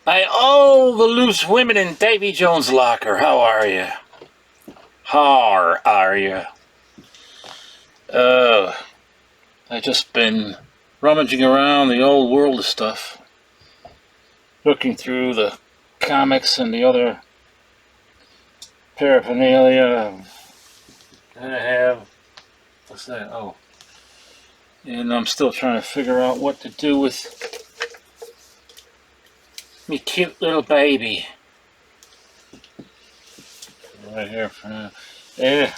The loose women in Davy Jones' locker. How are you? How are you? I just been rummaging around the old world of stuff, looking through the comics and the other paraphernalia that I have. What's that? Oh. And I'm still trying to figure out what to do with me cute little baby. Right here for now. Yeah.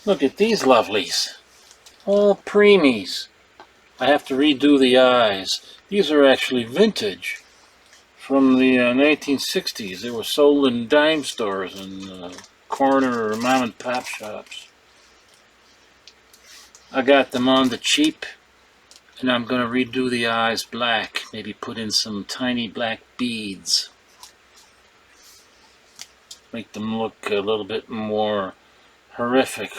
Look at these lovelies. All preemies. I have to redo the eyes. These are actually vintage from the 1960s. They were sold in dime stores and corner or mom and pop shops. I got them on the cheap, and I'm going to redo the eyes black. Maybe put in some tiny black beads. Make them look a little bit more horrific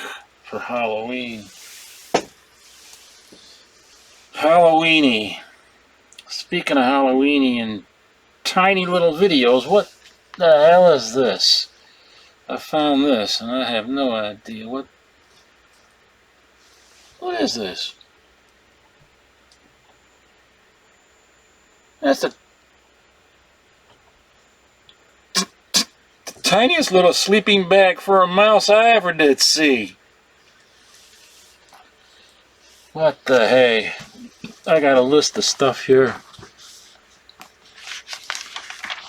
for Halloween. Halloweeny. Speaking of Halloweeny and tiny little videos, what the hell is this? I found this and I have no idea what is this? That's the tiniest little sleeping bag for a mouse I ever did see. What the hey? I got a list of stuff here.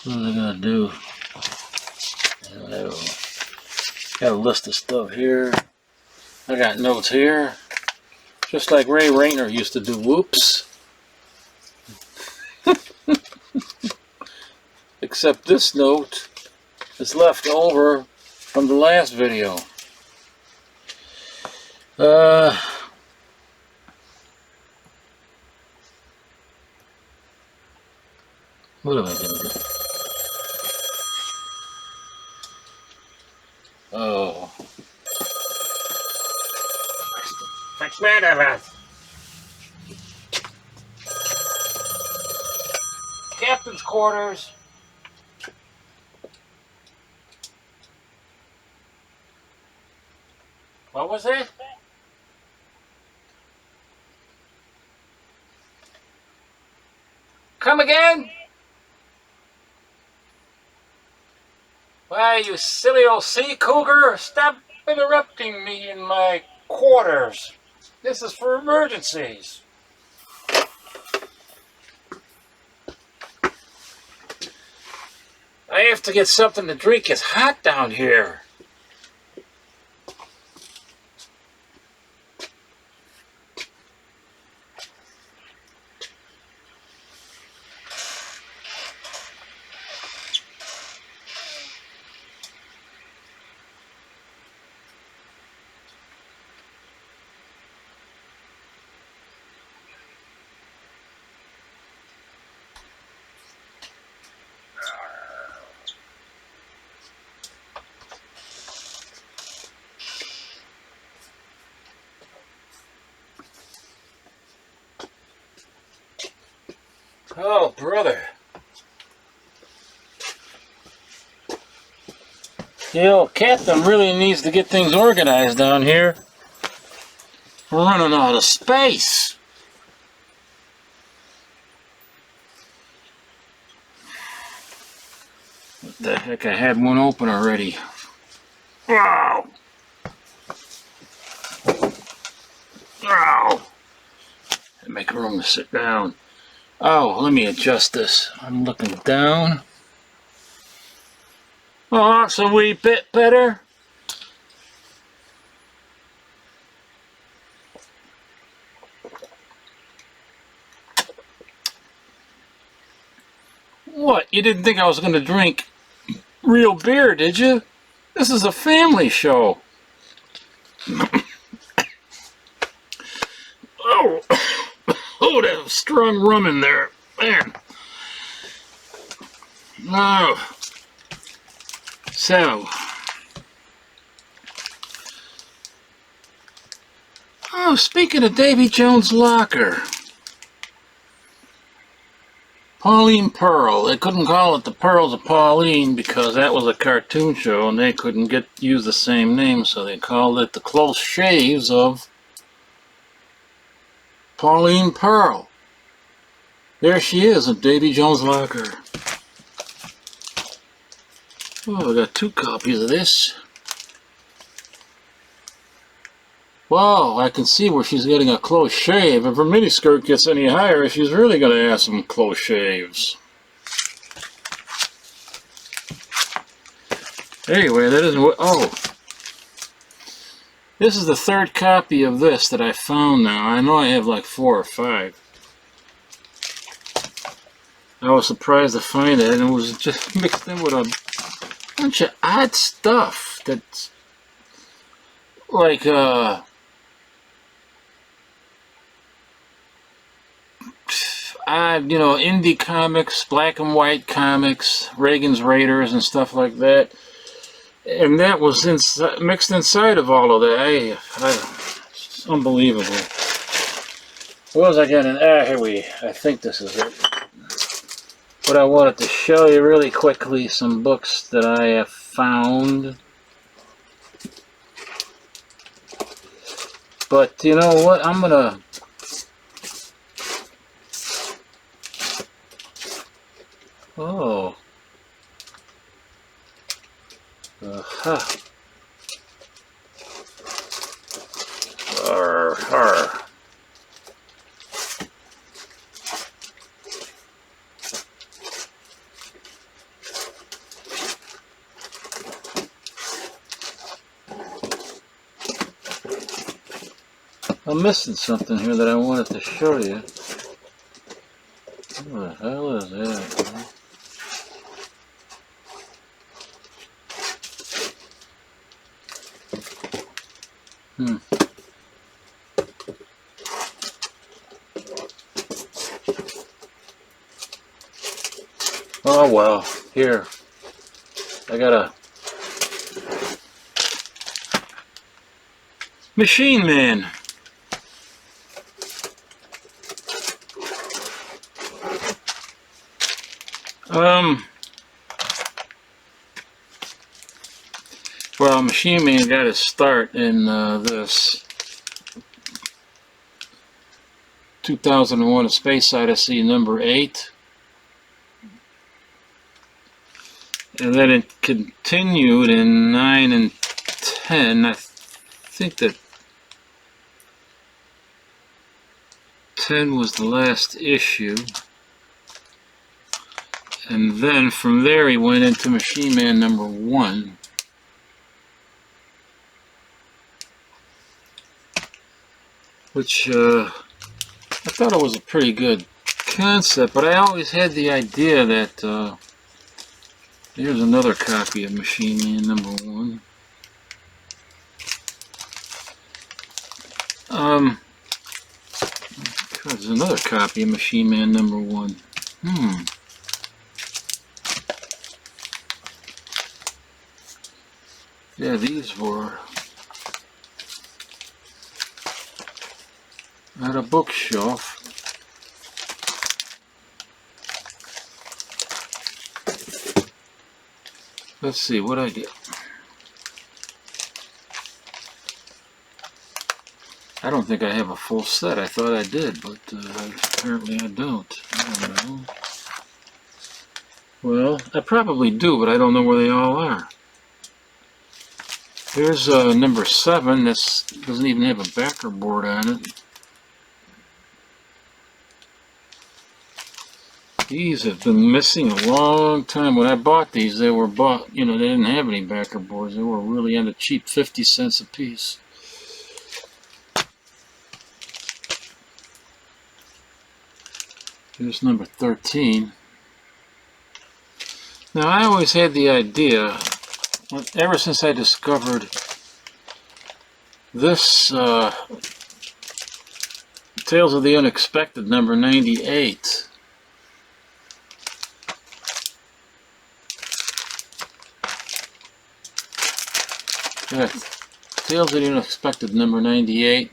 What am I gonna do? Got a list of stuff here. I got notes here. Just like Ray Rayner used to do. Whoops. Except this note is left over from the last video. What am I gonna do? Oh. What's that about? Captain's quarters. What was that? Come again? Why, you silly old sea cougar, stop interrupting me in my quarters. This is for emergencies. I have to get something to drink. It's hot down here. Oh, brother. You know, Captain really needs to get things organized down here. We're running out of space. What the heck? I had one open already. Wow. Wow. Make room to sit down. Oh, let me adjust this. I'm looking down. Oh, that's a wee bit better. What? You didn't think I was going to drink real beer, did you? This is a family show. Oh. Oh, there's strong rum in there. Man. No. So. Oh, speaking of Davy Jones' locker. Pauline Pearl. They couldn't call it the Pearls of Pauline because that was a cartoon show and they couldn't use the same name, so they called it the Close Shaves of Pauline Pearl. There she is in Davy Jones' locker. Oh, I got 2 copies of this. Wow, I can see where she's getting a close shave. If her miniskirt gets any higher, she's really going to have some close shaves. Anyway, that isn't what... Oh! This is the 3rd copy of this that I found now. I know I have like 4 or 5. I was surprised to find it, and it was just mixed in with a bunch of odd stuff that's like, you know, indie comics, black and white comics, Reagan's Raiders and stuff like that. And that was mixed inside of all of that. It's unbelievable. What was I getting? I think this is it. But I wanted to show you really quickly some books that I have found. But you know what? I'm gonna... Oh. Aha. Arr. I'm missing something here that I wanted to show you. What the hell is that? Oh well, here. I got a Machine Man. Well, Machine Man got his start in this 2001: A Space Odyssey #8. And then it continued in 9 and 10. I think that 10 was the last issue. And then from there he went into Machine Man #1. Which I thought it was a pretty good concept, but I always had the idea that here's another copy of Machine Man #1. There's another copy of Machine Man #1. Yeah, these were at a bookshelf. Let's see what I get. I don't think I have a full set. I thought I did, but apparently I don't. I don't know. Well, I probably do, but I don't know where they all are. Here's #7. This doesn't even have a backer board on it. These have been missing a long time. When I bought these, they were bought, you know, they didn't have any backer boards. They were really on the cheap, 50 cents a piece. Here's #13. Now, I always had the idea, ever since I discovered this Tales of the Unexpected #98. Yeah, Tales of the Unexpected #98. It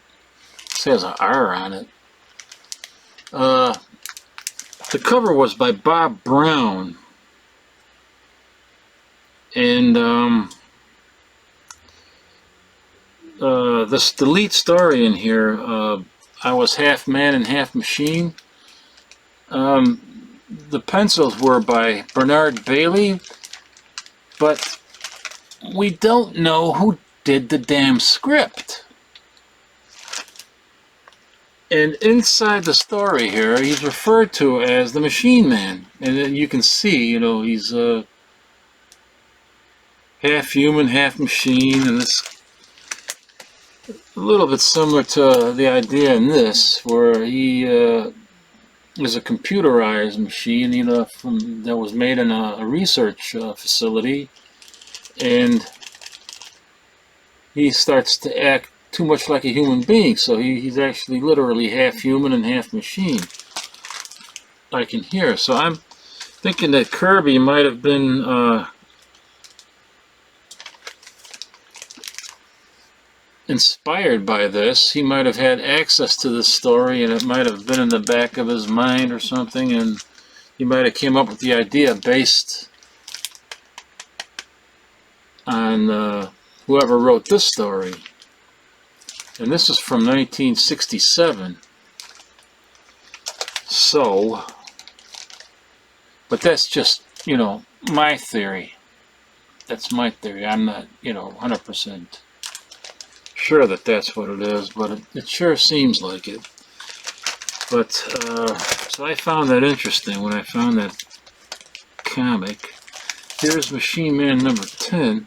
says an R on it. The cover was by Bob Brown, and the lead story in here, I was half man and half machine. The pencils were by Bernard Bailey, but we don't know who did the damn script. And inside the story here, he's referred to as the Machine Man. And then you can see, you know, he's half human, half machine, and it's a little bit similar to the idea in this, where he is a computerized machine, you know, that was made in a research facility, and he starts to act too much like a human being, so he's actually literally half human and half machine, like in here. So I'm thinking that Kirby might have been inspired by this. He might have had access to this story, and it might have been in the back of his mind or something, and he might have came up with the idea based on whoever wrote this story. And this is from 1967. So, but that's just, you know, my theory. That's my theory. I'm not, you know, 100% sure that that's what it is, but it sure seems like it. But, so I found that interesting when I found that comic. Here's Machine Man number 10.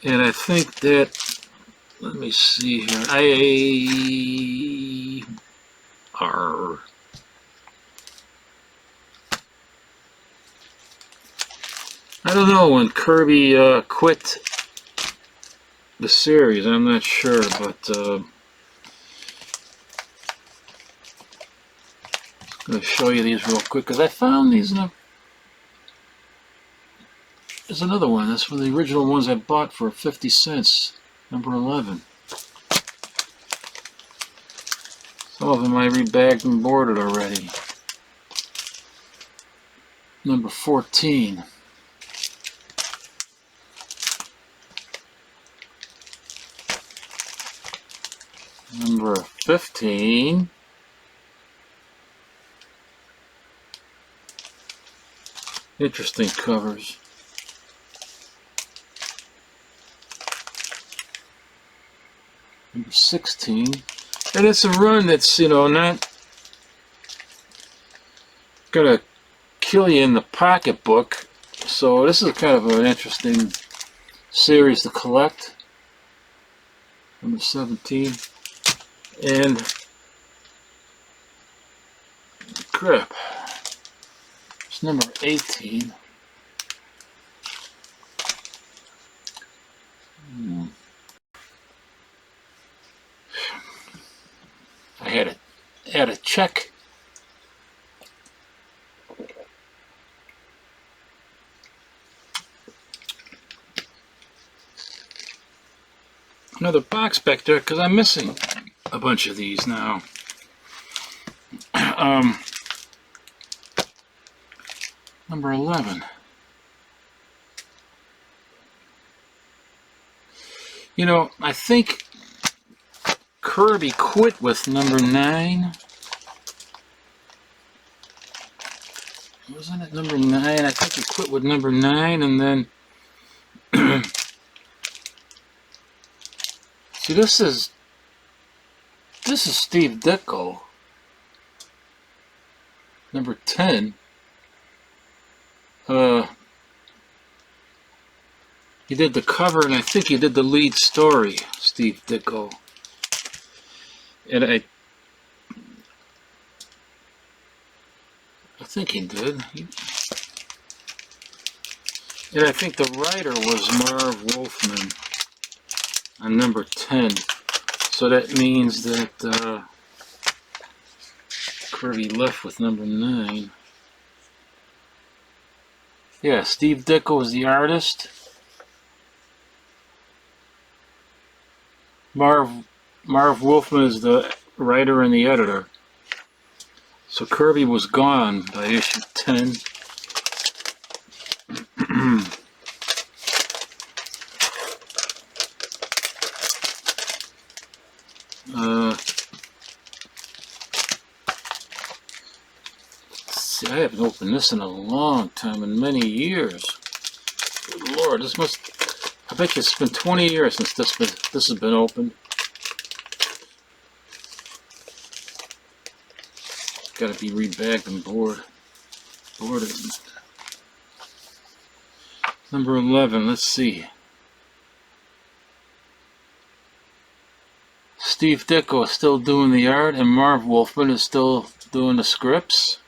And I think that, let me see here, I don't know when Kirby quit the series. I'm not sure, but I'm going to show you these real quick, because I found these in a... There's another one. That's one of the original ones I bought for 50 cents. Number 11. Some of them I rebagged and boarded already. Number 14. Number 15. Interesting covers. Number 16. And it's a run that's, you know, not gonna kill you in the pocketbook. So this is kind of an interesting series to collect. Number 17. And crap. It's number 18. I had a check. Another box back there, because I'm missing a bunch of these now. Number 11. You know, I think Kirby quit with number 9. Wasn't it number 9? I think he quit with number 9, and then see, this is Steve Ditko. Number 10. He did the cover, and I think he did the lead story, Steve Ditko. And I think he did. And I think the writer was Marv Wolfman on number 10. So that means that Kirby left with number 9. Yeah, Steve Ditko is the artist. Marv Wolfman is the writer and the editor. So Kirby was gone by issue 10. See, I haven't opened this in a long time, in many years. Good Lord, this must... I bet you it's been 20 years since this has been opened. Got to be rebagged and boarded. Number 11, let's see. Steve Ditko is still doing the art, and Marv Wolfman is still doing the scripts.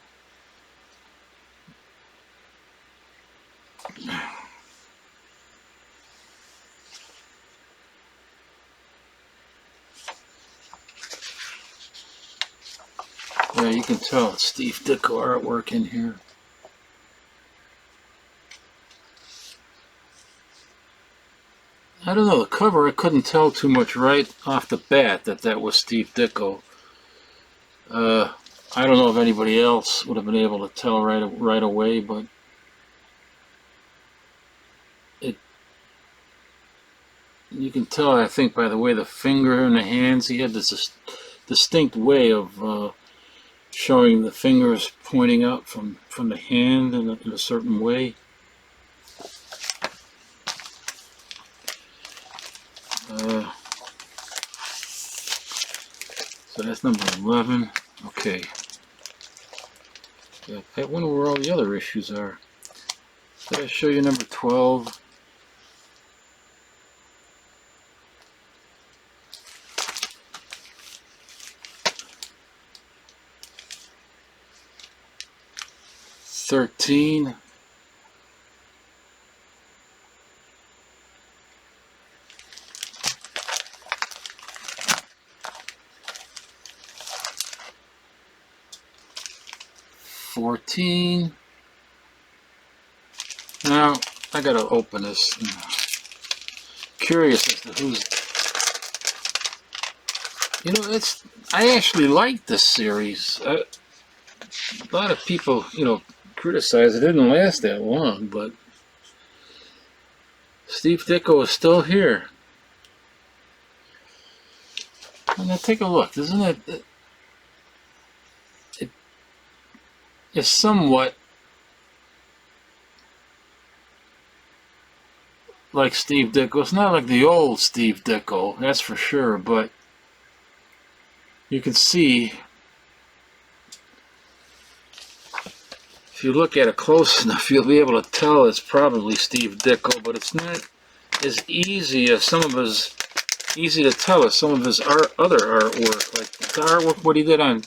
Yeah, you can tell it's Steve Ditko artwork in here. I don't know, the cover I couldn't tell too much right off the bat that was Steve Ditko. I don't know if anybody else would have been able to tell right away, but you can tell, I think, by the way the finger and the hands. He had this distinct way of showing the fingers pointing out from the hand in a certain way. So that's number 11. Okay. Yeah, I wonder where all the other issues are. Did I show you number 12? $13. $14. Now I gotta open this. Curious as to who's. You know, I actually like this series. A lot of people, criticize it. It didn't last that long, but Steve Ditko is still here. And now take a look. Isn't it? It's somewhat like Steve Ditko. It's not like the old Steve Ditko, that's for sure, but you can see, if you look at it close enough, you'll be able to tell it's probably Steve Ditko, but it's not as easy as easy to tell as some of his other artwork, like the artwork what he did on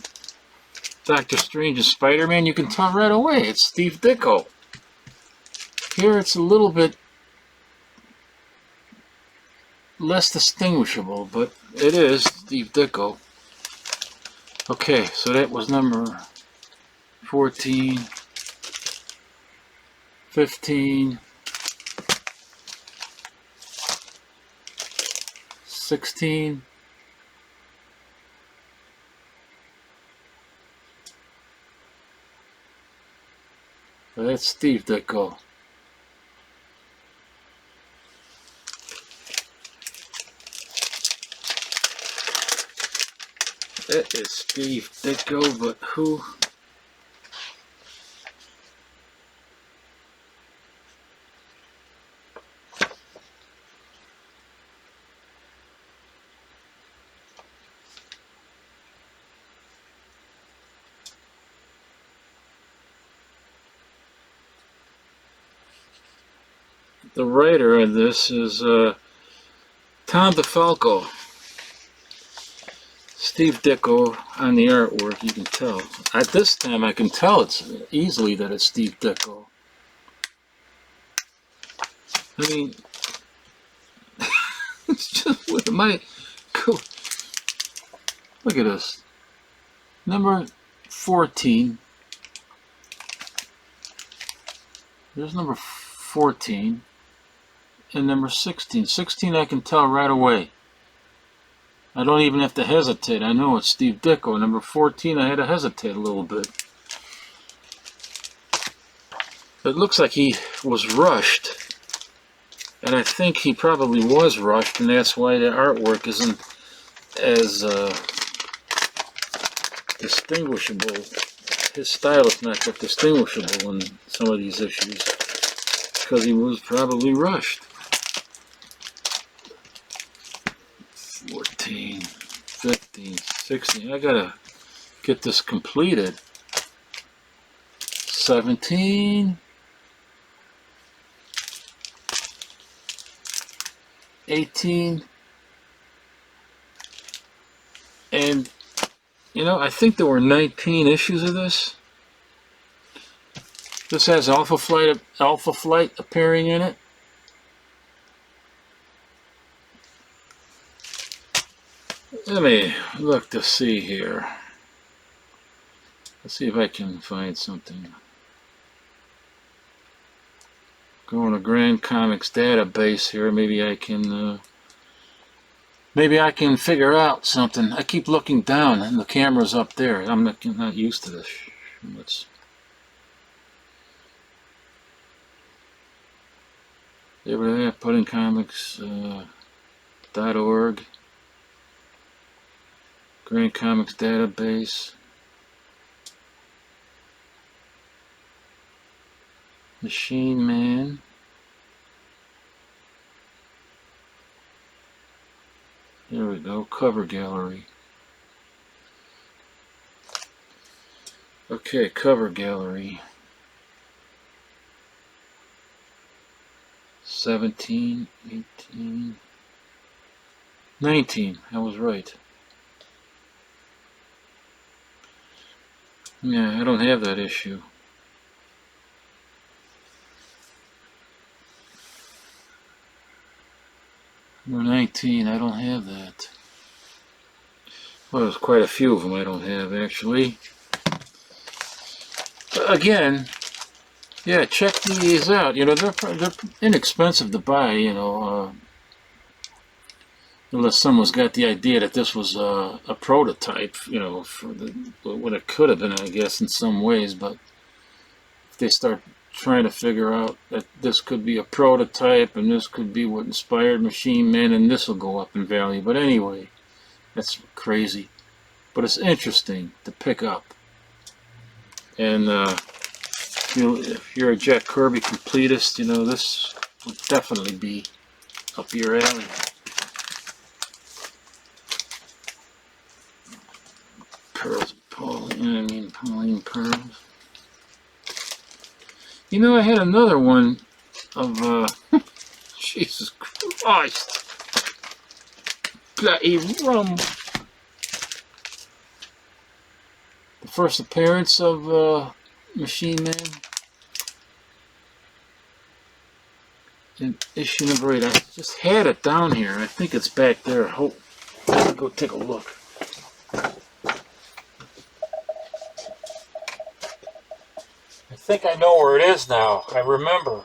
Doctor Strange and Spider-Man. You can tell right away it's Steve Ditko. Here it's a little bit less distinguishable, but it is Steve Ditko. Okay, so that was number 14, 15, 16, well, that's Steve Ditko. That is Steve Ditko, but who? The writer of this is Tom DeFalco. Steve Ditko on the artwork, you can tell. At this time, I can tell it's easily that it's Steve Ditko. I mean, it's just, what am I? Look at this. Number 14. There's number 14 and number 16. 16 I can tell right away. I don't even have to hesitate. I know it's Steve Ditko. Number 14 I had to hesitate a little bit. It looks like he was rushed. And I think he probably was rushed, and that's why the artwork isn't as distinguishable. His style is not that distinguishable in some of these issues, because he was probably rushed. 14, 15, 16. I gotta get this completed. 17. 18, and you know, I think there were 19 issues of this. This has Alpha Flight appearing in it. Let me look to see here. Let's see if I can find something. Going to Grand Comics database here. Maybe I can figure out something. I keep looking down, and the camera's up there. I'm not used to this. They were there. PuttingComics.org. Grand Comics database. Machine Man. There we go, cover gallery. Okay, cover gallery. 17, 18, 19, I was right. Yeah, I don't have that issue. Number 19, I don't have that. Well, there's quite a few of them I don't have, actually. But again, yeah, check these out. You know, they're inexpensive to buy, you know, unless someone's got the idea that this was a prototype, you know, for what it could have been, I guess, in some ways. But if they start trying to figure out that this could be a prototype and this could be what inspired Machine Man, and this will go up in value. But anyway, that's crazy, but it's interesting to pick up. And if you're a Jack Kirby completist, you know, this would definitely be up your alley. Pearls, Pauline pearls. You know, I had another one of, Jesus Christ, bloody rum. The first appearance of Machine Man in issue number 8. I just had it down here. I think it's back there. Let me go take a look. I think I know where it is now. I remember.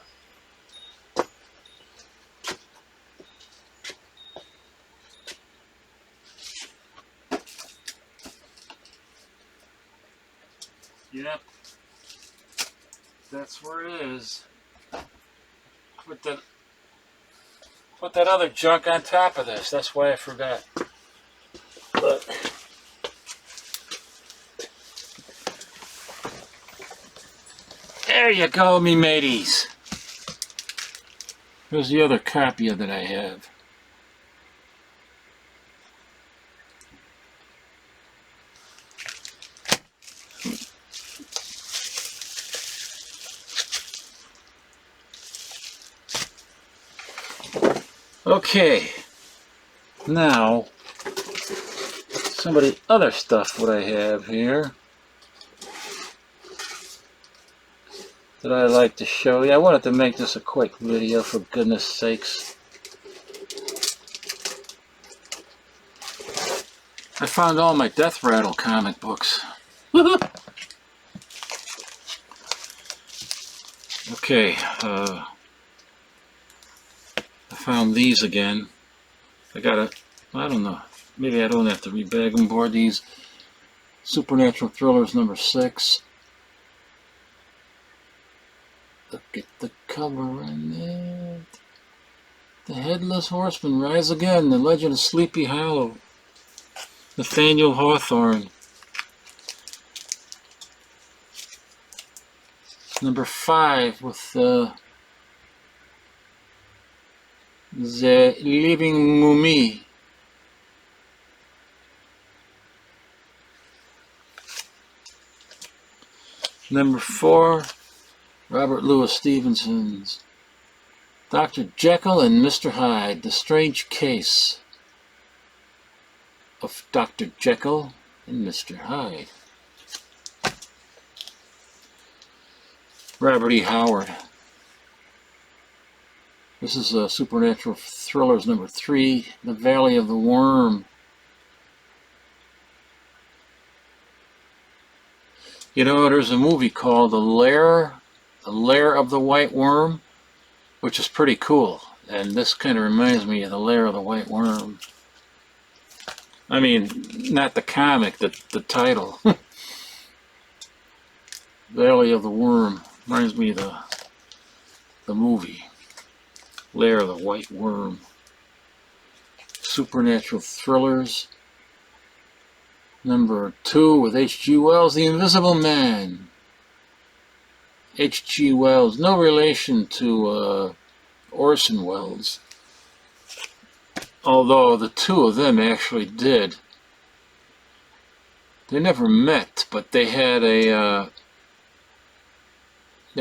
Yep. That's where it is. Put that other junk on top of this. That's why I forgot. But there you go, me mateys. Here's the other copy that I have. Okay, now some of the other stuff what I have here that I like to show you. I wanted to make this a quick video, for goodness sakes. I found all my Death Rattle comic books. Okay, I found these again. I don't know, maybe I don't have to rebag them board these. Supernatural Thrillers number 6. Look at the cover on that. The Headless Horseman rise again, the legend of Sleepy Hollow. Nathaniel Hawthorne. Number 5 with the Living Mummy. Number 4, Robert Louis Stevenson's Dr. Jekyll and Mr. Hyde, The Strange Case of Dr. Jekyll and Mr. Hyde. Robert E. Howard. This is Supernatural Thrillers number 3, The Valley of the Worm. You know, there's a movie called The Lair of the White Worm, which is pretty cool. And this kind of reminds me of The Lair of the White Worm. I mean, not the comic, the title. Valley of the Worm reminds me of the movie. Lair of the White Worm. Supernatural Thrillers. Number 2 with H.G. Wells, The Invisible Man. H.G. Wells, no relation to Orson Welles. Although the two of them actually did. They never met, but they had they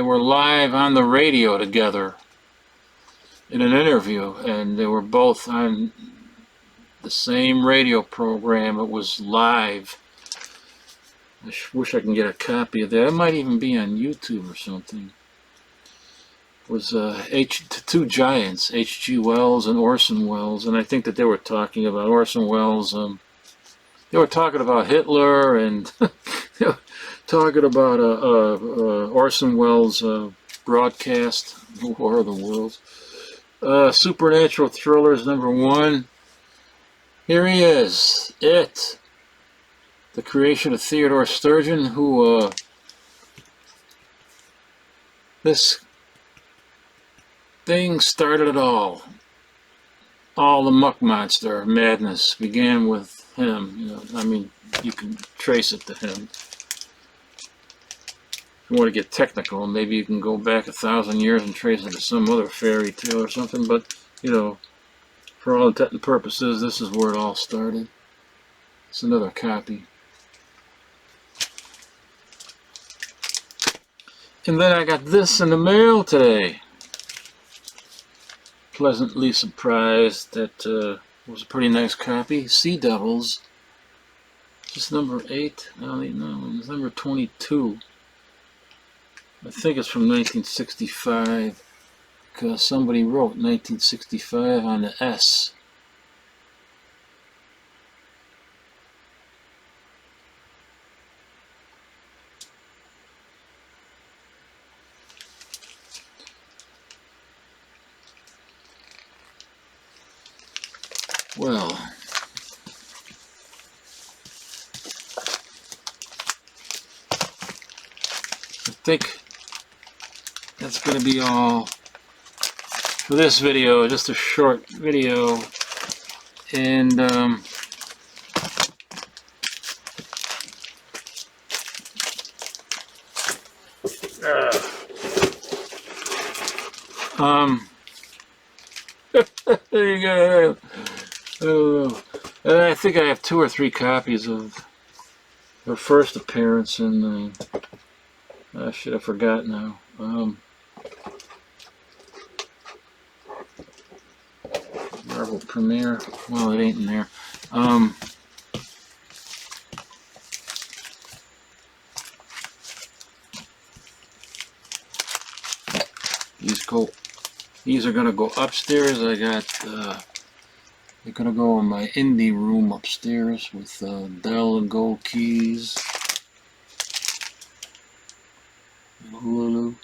were live on the radio together in an interview, and they were both on the same radio program. It was live. I wish I can get a copy of that. It might even be on YouTube or something. It was two giants, H.G. Wells and Orson Welles, and I think that they were talking about Orson Welles. They were talking about Hitler, and they were talking about Orson Welles' broadcast, War of the Worlds. Supernatural Thrillers number 1. Here he is, It. The creation of Theodore Sturgeon, who, this thing started it all. All the muck monster madness began with him. You know, I mean, you can trace it to him. If you want to get technical, maybe you can go back 1,000 years and trace it to some other fairy tale or something, but, you know, for all intent and purposes, this is where it all started. It's another copy. And then I got this in the mail today. Pleasantly surprised that it was a pretty nice copy. Sea Devils. Just number 8. No, it's number 22. I think it's from 1965. Because somebody wrote 1965 on the S. Well, I think that's going to be all for this video. Just a short video, and there you go. And I think I have 2 or 3 copies of her first appearance in I should have forgotten now. Marvel Premiere. Well, it ain't in there. These are gonna go upstairs. I got they're gonna go in my indie room upstairs with Dell and gold keys. Hulu.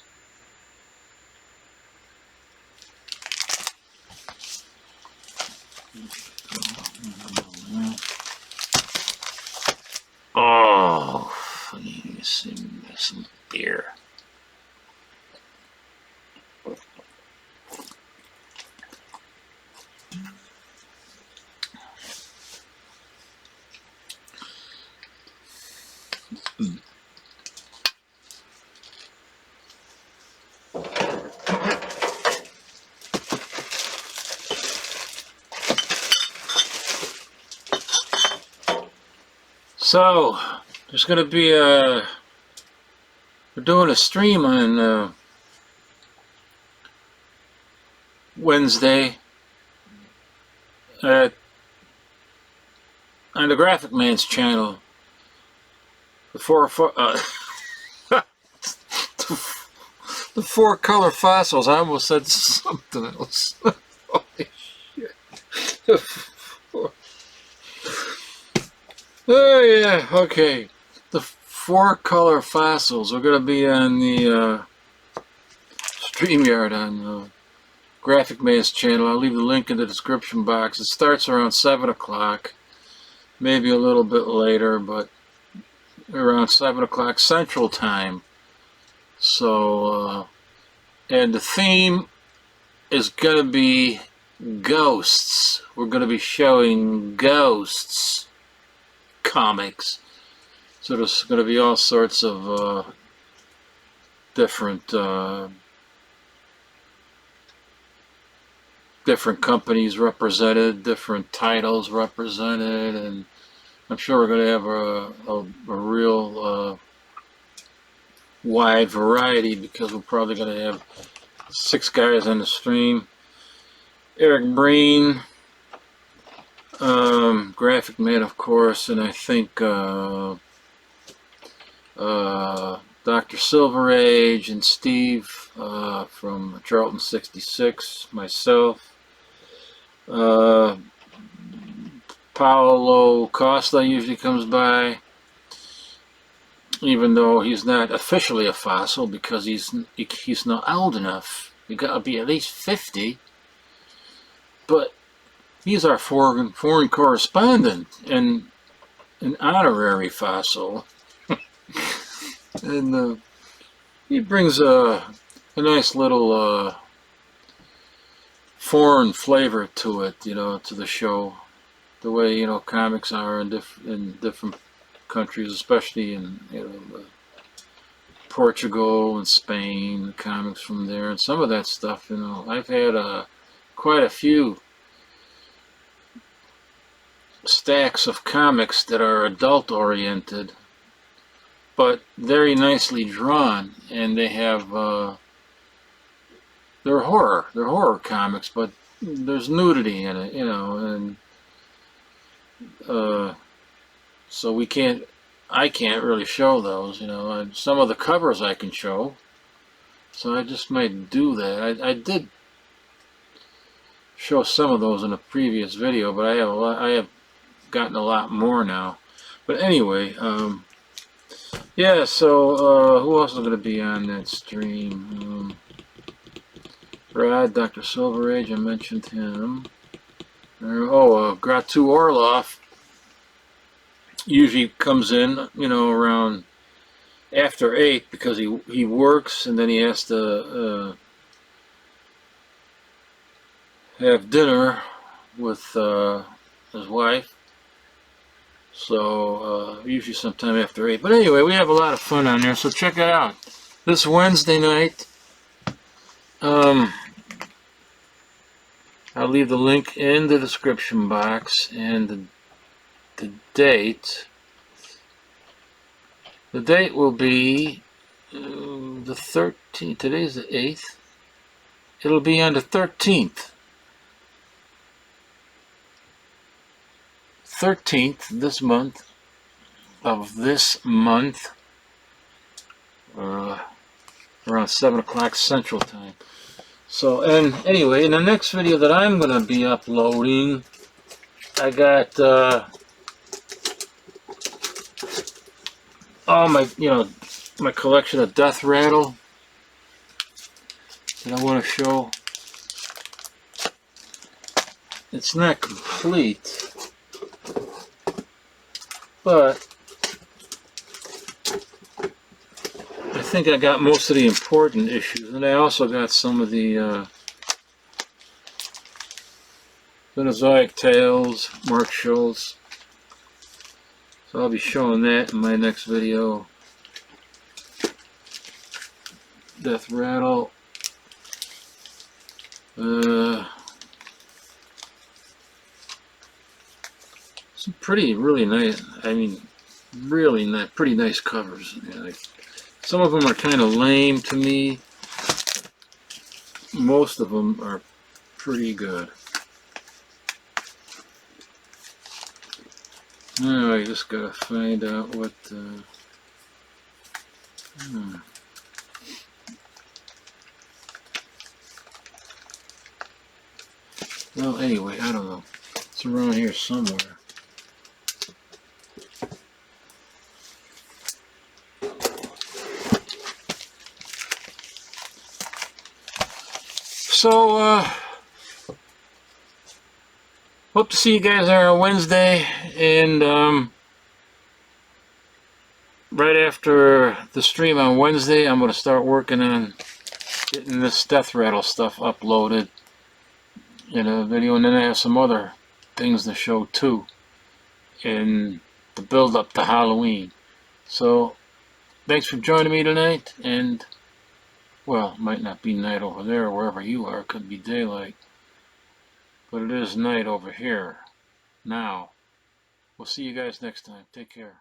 Oh, let me see some beer. So, there's going to be we're doing a stream on Wednesday on the Graphic Man's channel. The four color fossils. I almost said something else. Holy shit. Oh yeah, okay. The four color fossils are going to be on the StreamYard on Graphic Man's channel. I'll leave the link in the description box. It starts around 7 o'clock, maybe a little bit later, but around 7 o'clock Central Time. So, and the theme is going to be ghosts. We're going to be showing ghosts comics. So there's going to be all sorts of different companies represented, different titles represented, and I'm sure we're going to have a real wide variety, because we're probably going to have 6 guys on the stream. Eric Breen, Graphic Man, of course, and I think Dr. Silver Age and Steve from Charlton 66, myself, Paolo Costa usually comes by, even though he's not officially a fossil, because he's not old enough. You got to be at least 50. But he's our foreign correspondent and an honorary fossil. And he brings a nice little foreign flavor to it, to the show. The way, comics are in different countries, especially in, Portugal and Spain, the comics from there, and some of that stuff, I've had quite a few stacks of comics that are adult oriented, but very nicely drawn, and they have they're horror comics, but there's nudity in it, and so I can't really show those, and some of the covers I can show, so I just might do that. I did show some of those in a previous video, but I have gotten a lot more now. But anyway, yeah, so who else is going to be on that stream? Brad, Dr. Silver Age, I mentioned him. Gratu Orloff usually comes in, around after 8, because he works, and then he has to have dinner with his wife. So usually sometime after 8. But anyway, we have a lot of fun on there, so check it out. This Wednesday night, I'll leave the link in the description box, and the date. The date will be the 13th. Today's the 8th. It'll be on the 13th. 13th this month, around 7 o'clock Central Time. So, and anyway, in the next video that I'm going to be uploading, I got all my, my collection of Death Rattle that I want to show. It's not complete, but I think I got most of the important issues, and I also got some of the Phonozoic Tales, Mark Schultz. So I'll be showing that in my next video. Death Rattle. Some really nice, I mean, really nice, pretty nice covers. Yeah, like, some of them are kind of lame to me. Most of them are pretty good. Now I just gotta find out what. Well, anyway, I don't know. It's around here somewhere. So, hope to see you guys there on Wednesday, and right after the stream on Wednesday, I'm going to start working on getting this Death Rattle stuff uploaded in a video, and then I have some other things to show too in the build up to Halloween. So, thanks for joining me tonight, and well, it might not be night over there, wherever you are. It could be daylight. But it is night over here. Now. We'll see you guys next time. Take care.